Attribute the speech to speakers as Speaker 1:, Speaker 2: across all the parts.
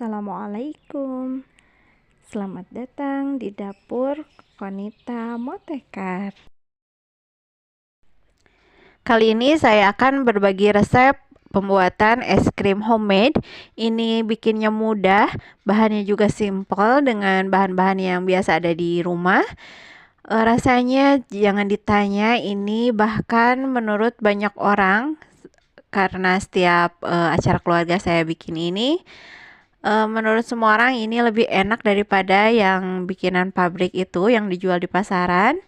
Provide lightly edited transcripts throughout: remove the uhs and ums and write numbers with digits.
Speaker 1: Assalamualaikum. Selamat datang di dapur Konita Motekar. Kali ini saya akan berbagi resep pembuatan es krim homemade. Ini bikinnya mudah, bahannya juga simple dengan bahan-bahan yang biasa ada di rumah. Rasanya jangan ditanya, ini bahkan menurut banyak orang, karena setiap acara keluarga saya bikin ini, menurut semua orang ini lebih enak daripada yang bikinan pabrik itu yang dijual di pasaran.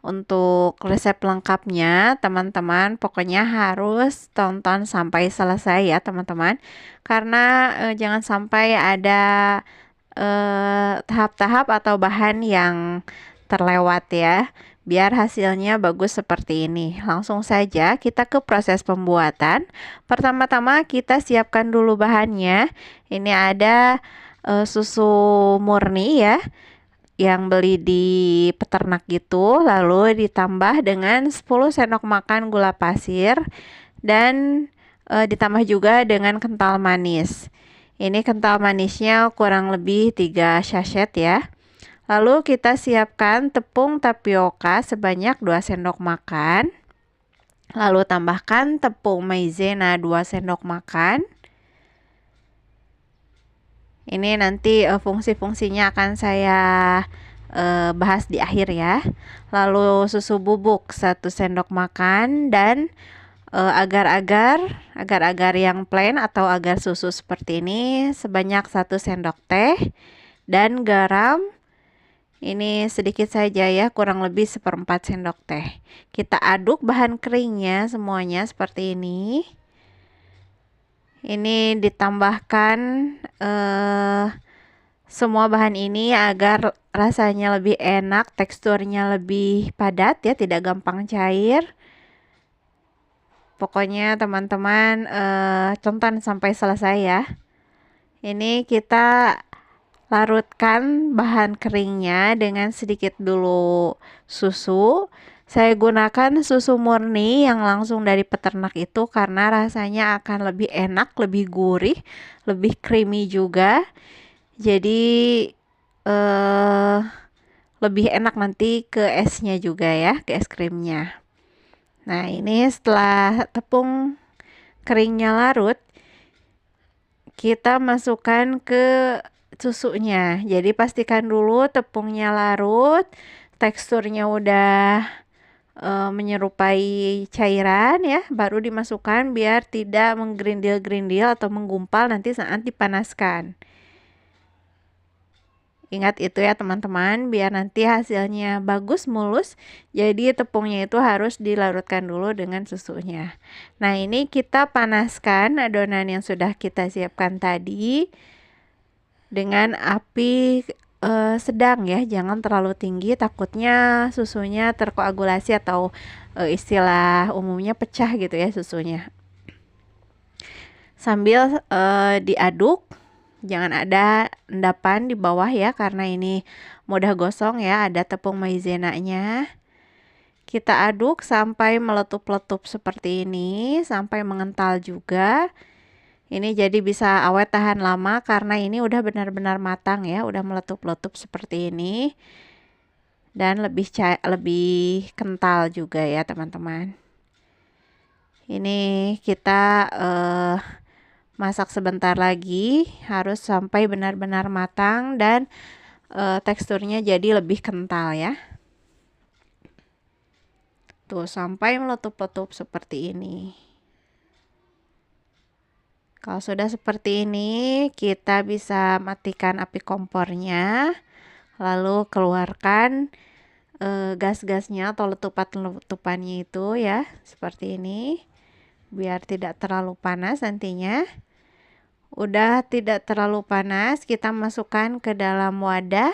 Speaker 1: Untuk resep lengkapnya teman-teman pokoknya harus tonton sampai selesai ya teman-teman, karena jangan sampai ada tahap-tahap atau bahan yang terlewat ya, biar hasilnya bagus seperti ini. Langsung saja kita ke proses pembuatan. Pertama-tama kita siapkan dulu bahannya. Ini ada susu murni ya, yang beli di peternak gitu, lalu ditambah dengan 10 sendok makan gula pasir dan ditambah juga dengan kental manis. Ini kental manisnya kurang lebih 3 sachet ya. Lalu kita siapkan tepung tapioka sebanyak 2 sendok makan. Lalu tambahkan tepung maizena 2 sendok makan. Ini nanti fungsi-fungsinya akan saya bahas di akhir ya. Lalu susu bubuk 1 sendok makan dan agar-agar yang plain atau agar susu seperti ini sebanyak 1 sendok teh dan garam. Ini sedikit saja ya, kurang lebih 1/4 sendok teh. Kita aduk bahan keringnya semuanya seperti ini. Ini ditambahkan semua bahan ini agar rasanya lebih enak, teksturnya lebih padat ya, tidak gampang cair. Pokoknya teman-teman tonton sampai selesai ya. Ini kita larutkan bahan keringnya dengan sedikit dulu susu. Saya gunakan susu murni yang langsung dari peternak itu karena rasanya akan lebih enak, lebih gurih, lebih creamy juga. Jadi lebih enak nanti ke esnya juga ya, ke es krimnya. Nah, ini setelah tepung keringnya larut, kita masukkan ke susunya. Jadi pastikan dulu tepungnya larut, teksturnya udah menyerupai cairan ya, baru dimasukkan biar tidak menggerindil-gerindil atau menggumpal nanti saat dipanaskan. Ingat itu ya teman-teman, biar nanti hasilnya bagus mulus. Jadi tepungnya itu harus dilarutkan dulu dengan susunya. Nah, ini kita panaskan adonan yang sudah kita siapkan tadi dengan api sedang ya, jangan terlalu tinggi, takutnya susunya terkoagulasi atau istilah umumnya pecah gitu ya susunya. Sambil diaduk, jangan ada endapan di bawah ya, karena ini mudah gosong ya, ada tepung maizenanya. Kita aduk sampai meletup-letup seperti ini, sampai mengental juga. Ini jadi bisa awet tahan lama karena ini udah benar-benar matang ya, udah meletup-letup seperti ini. Dan lebih kental juga ya teman-teman. Ini kita masak sebentar lagi, harus sampai benar-benar matang dan teksturnya jadi lebih kental ya. Tuh, sampai meletup-letup seperti ini. Kalau sudah seperti ini, kita bisa matikan api kompornya, lalu keluarkan gas-gasnya atau letupan-letupannya itu ya, seperti ini, biar tidak terlalu panas nantinya. Udah tidak terlalu panas, kita masukkan ke dalam wadah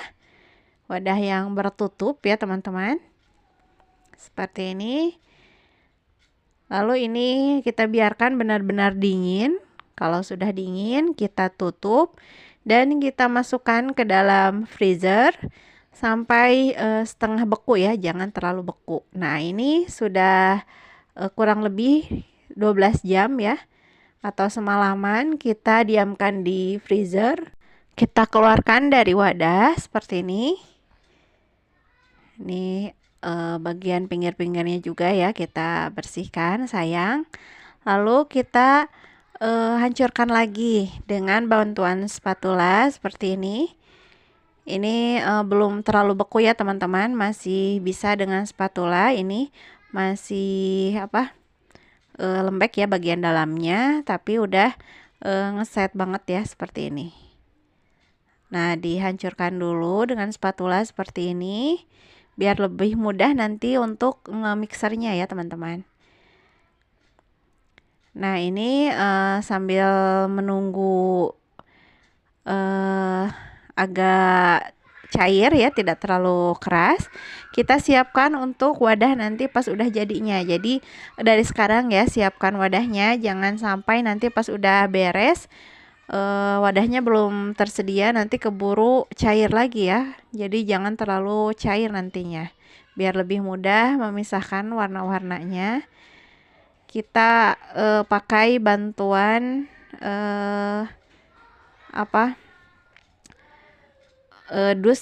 Speaker 1: yang bertutup ya teman-teman, seperti ini. Lalu ini kita biarkan benar-benar dingin. Kalau sudah dingin, kita tutup dan kita masukkan ke dalam freezer sampai setengah beku ya, jangan terlalu beku. Nah, ini sudah kurang lebih 12 jam ya, atau semalaman kita diamkan di freezer. Kita keluarkan dari wadah seperti ini. Ini bagian pinggir-pinggirnya juga ya kita bersihkan sayang. Lalu kita hancurkan lagi dengan bantuan spatula seperti ini. Ini belum terlalu beku ya teman-teman, masih bisa dengan spatula. Ini masih lembek ya bagian dalamnya, tapi udah ngeset banget ya seperti ini. Nah, dihancurkan dulu dengan spatula seperti ini biar lebih mudah nanti untuk nge-mixernya ya teman-teman. Nah, ini sambil menunggu agak cair ya, tidak terlalu keras, kita siapkan untuk wadah nanti pas udah jadinya. Jadi dari sekarang ya siapkan wadahnya, jangan sampai nanti pas udah beres wadahnya belum tersedia, nanti keburu cair lagi ya. Jadi jangan terlalu cair nantinya, biar lebih mudah memisahkan warna-warnanya. Kita pakai bantuan dus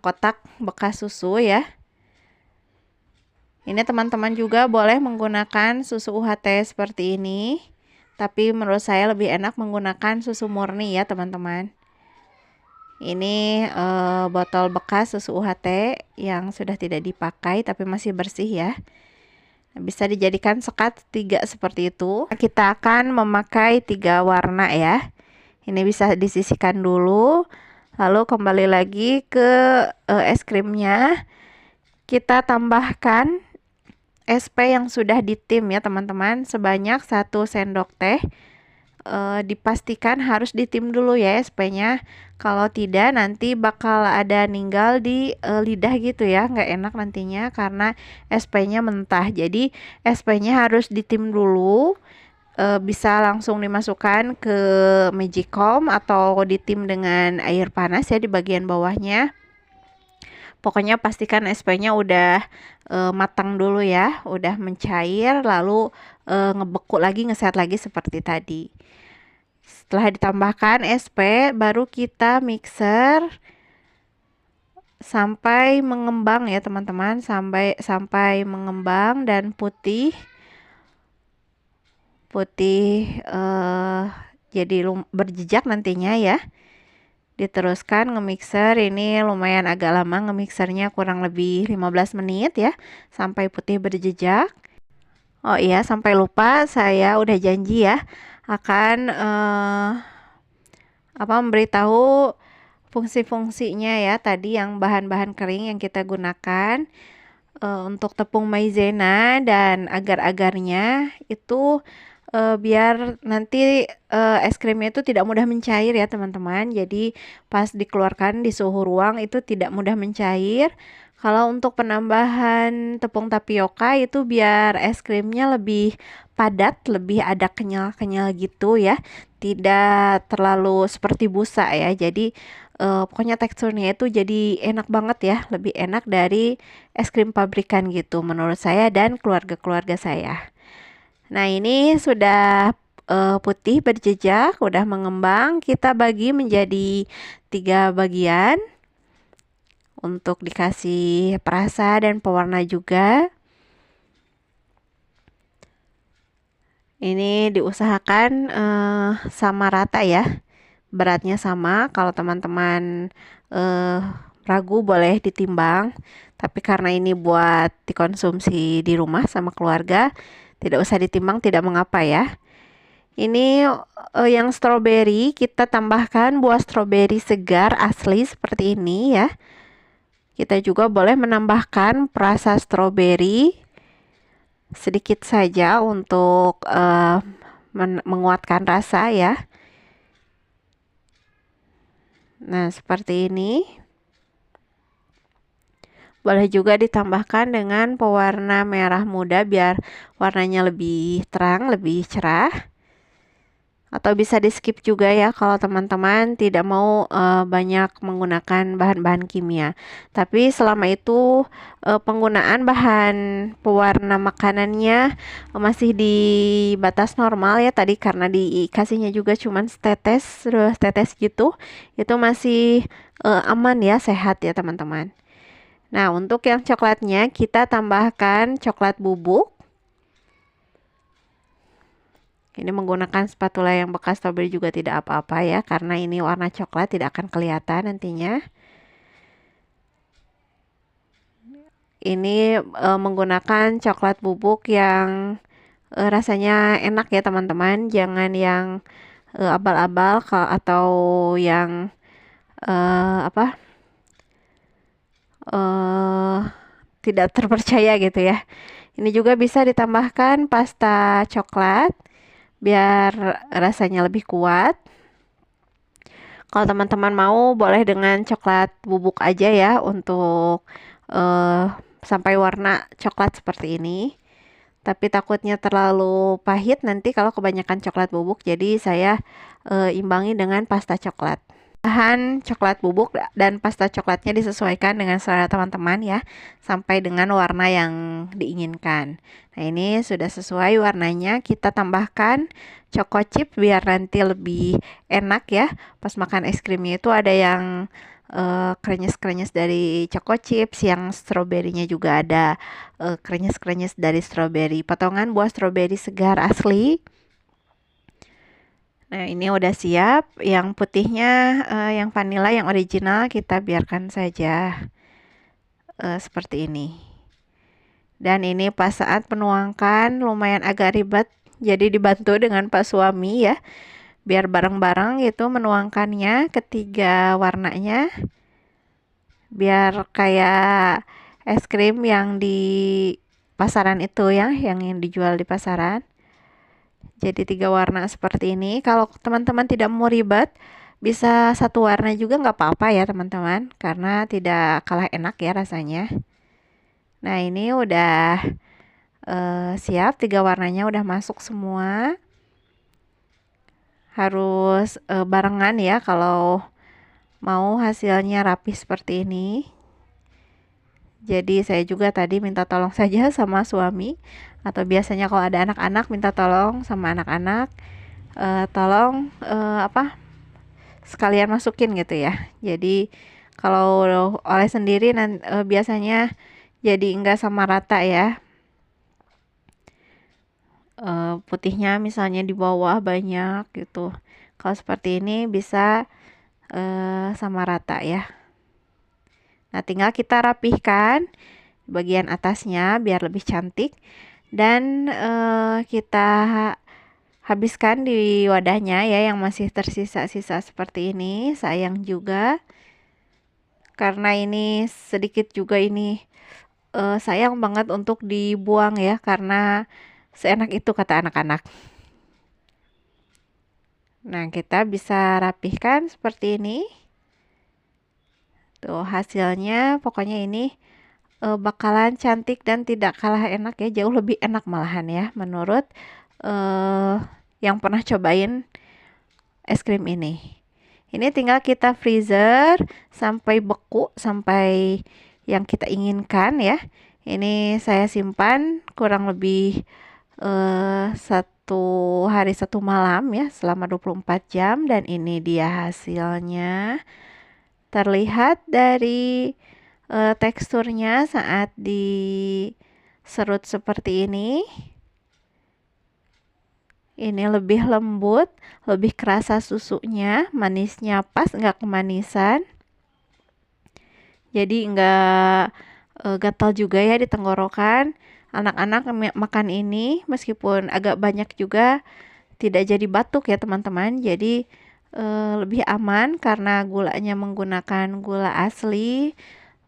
Speaker 1: kotak bekas susu ya. Ini teman-teman juga boleh menggunakan susu UHT seperti ini, tapi menurut saya lebih enak menggunakan susu murni ya teman-teman. Ini botol bekas susu UHT yang sudah tidak dipakai tapi masih bersih ya. Bisa dijadikan sekat 3 seperti itu. Kita akan memakai 3 warna ya. Ini bisa disisihkan dulu. Lalu kembali lagi ke es krimnya. Kita tambahkan SP yang sudah ditim ya teman-teman, sebanyak 1 sendok teh. Dipastikan harus ditim dulu ya SP-nya. Kalau tidak nanti bakal ada ninggal di lidah gitu ya, nggak enak nantinya karena SP-nya mentah. Jadi SP-nya harus ditim dulu. Bisa langsung dimasukkan ke Magicom atau ditim dengan air panas ya di bagian bawahnya. Pokoknya pastikan SP-nya udah matang dulu ya, udah mencair, lalu ngebeku lagi, ngeset lagi seperti tadi. Setelah ditambahkan SP, baru kita mixer sampai mengembang ya teman-teman, sampai mengembang dan putih jadi berjejak nantinya ya. Diteruskan nge-mixer, ini lumayan agak lama nge-mixernya, kurang lebih 15 menit ya sampai putih berjejak. Oh iya, sampai lupa, saya udah janji ya akan memberitahu fungsi-fungsinya ya tadi, yang bahan-bahan kering yang kita gunakan untuk tepung maizena dan agar-agarnya itu biar nanti es krimnya itu tidak mudah mencair ya teman-teman. Jadi pas dikeluarkan di suhu ruang itu tidak mudah mencair. Kalau untuk penambahan tepung tapioka itu biar es krimnya lebih padat, lebih ada kenyal-kenyal gitu ya, tidak terlalu seperti busa ya. Jadi pokoknya teksturnya itu jadi enak banget ya, lebih enak dari es krim pabrikan gitu menurut saya dan keluarga-keluarga saya. Nah, ini sudah putih berjejak, udah mengembang. Kita bagi menjadi 3 bagian untuk dikasih perasa dan pewarna juga. Ini diusahakan sama rata ya, beratnya sama. Kalau teman-teman ragu boleh ditimbang, tapi karena ini buat dikonsumsi di rumah sama keluarga, tidak usah ditimbang, tidak mengapa ya. Ini yang stroberi, kita tambahkan buah stroberi segar asli seperti ini ya. Kita juga boleh menambahkan perasa stroberi sedikit saja untuk menguatkan rasa ya. Nah, seperti ini. Boleh juga ditambahkan dengan pewarna merah muda biar warnanya lebih terang, lebih cerah. Atau bisa di skip juga ya kalau teman-teman tidak mau banyak menggunakan bahan-bahan kimia. Tapi selama itu penggunaan bahan pewarna makanannya masih di batas normal ya, tadi karena dikasihnya juga cuman setetes, setetes gitu. Itu masih aman ya, sehat ya teman-teman. Nah, untuk yang coklatnya kita tambahkan coklat bubuk. Ini menggunakan spatula yang bekas strawberry juga tidak apa-apa ya, karena ini warna coklat tidak akan kelihatan nantinya. Ini menggunakan coklat bubuk yang rasanya enak ya teman-teman. Jangan yang abal-abal atau yang apa tidak terpercaya gitu ya. Ini juga bisa ditambahkan pasta coklat biar rasanya lebih kuat. Kalau teman-teman mau boleh dengan coklat bubuk aja ya untuk sampai warna coklat seperti ini. Tapi takutnya terlalu pahit nanti kalau kebanyakan coklat bubuk, jadi saya imbangi dengan pasta coklat. Bahan coklat bubuk dan pasta coklatnya disesuaikan dengan selera teman-teman ya, sampai dengan warna yang diinginkan. Nah, ini sudah sesuai warnanya, kita tambahkan choco chip biar nanti lebih enak ya. Pas makan es krimnya itu ada yang krenyes-krenyes dari choco chips, yang stroberinya juga ada krenyes-krenyes dari stroberi, potongan buah stroberi segar asli. Nah, ini udah siap. Yang putihnya yang vanilla yang original kita biarkan saja seperti ini. Dan ini pas saat penuangkan lumayan agak ribet, jadi dibantu dengan Pak suami ya, biar bareng-bareng gitu menuangkannya ketiga warnanya, biar kayak es krim yang di pasaran itu ya, yang dijual di pasaran. Jadi 3 warna seperti ini. Kalau teman-teman tidak mau ribet, bisa satu warna juga nggak apa-apa ya teman-teman, karena tidak kalah enak ya rasanya. Nah, ini udah siap, 3 warnanya udah masuk semua. Harus barengan ya kalau mau hasilnya rapi seperti ini. Jadi saya juga tadi minta tolong saja sama suami, atau biasanya kalau ada anak-anak minta tolong sama anak-anak, tolong sekalian masukin gitu ya. Jadi kalau oleh sendiri biasanya jadi enggak sama rata ya. Putihnya misalnya di bawah banyak gitu. Kalau seperti ini bisa sama rata ya. Nah, tinggal kita rapihkan bagian atasnya biar lebih cantik, dan kita habiskan di wadahnya ya yang masih tersisa-sisa seperti ini. Sayang juga karena ini sedikit juga, ini sayang banget untuk dibuang ya, karena seenak itu kata anak-anak. Nah, kita bisa rapihkan seperti ini. Tuh hasilnya, pokoknya ini bakalan cantik dan tidak kalah enak ya, jauh lebih enak malahan ya menurut yang pernah cobain es krim ini. Ini tinggal kita freezer sampai beku, sampai yang kita inginkan ya. Ini saya simpan kurang lebih 1 hari 1 malam ya, selama 24 jam, dan ini dia hasilnya. Terlihat dari teksturnya saat diserut seperti ini. Ini lebih lembut, lebih kerasa susunya, manisnya pas, nggak kemanisan. Jadi nggak gatal juga ya di tenggorokan. Anak-anak makan ini meskipun agak banyak juga tidak jadi batuk ya teman-teman. Jadi lebih aman karena gulanya menggunakan gula asli,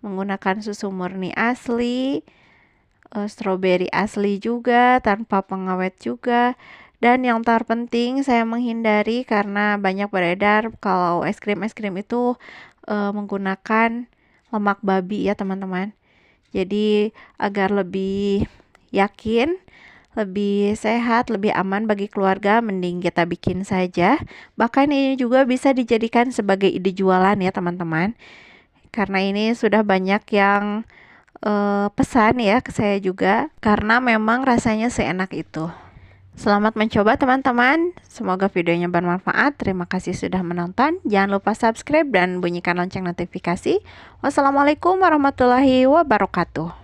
Speaker 1: menggunakan susu murni asli, stroberi asli juga, tanpa pengawet juga. Dan yang terpenting saya menghindari karena banyak beredar kalau es krim itu menggunakan lemak babi ya teman-teman. Jadi agar lebih yakin, lebih sehat, lebih aman bagi keluarga, mending kita bikin saja. Bahkan ini juga bisa dijadikan sebagai ide jualan ya teman-teman. Karena ini sudah banyak yang pesan ya ke saya juga, karena memang rasanya seenak itu. Selamat mencoba teman-teman. Semoga videonya bermanfaat. Terima kasih sudah menonton. Jangan lupa subscribe dan bunyikan lonceng notifikasi. Wassalamualaikum warahmatullahi wabarakatuh.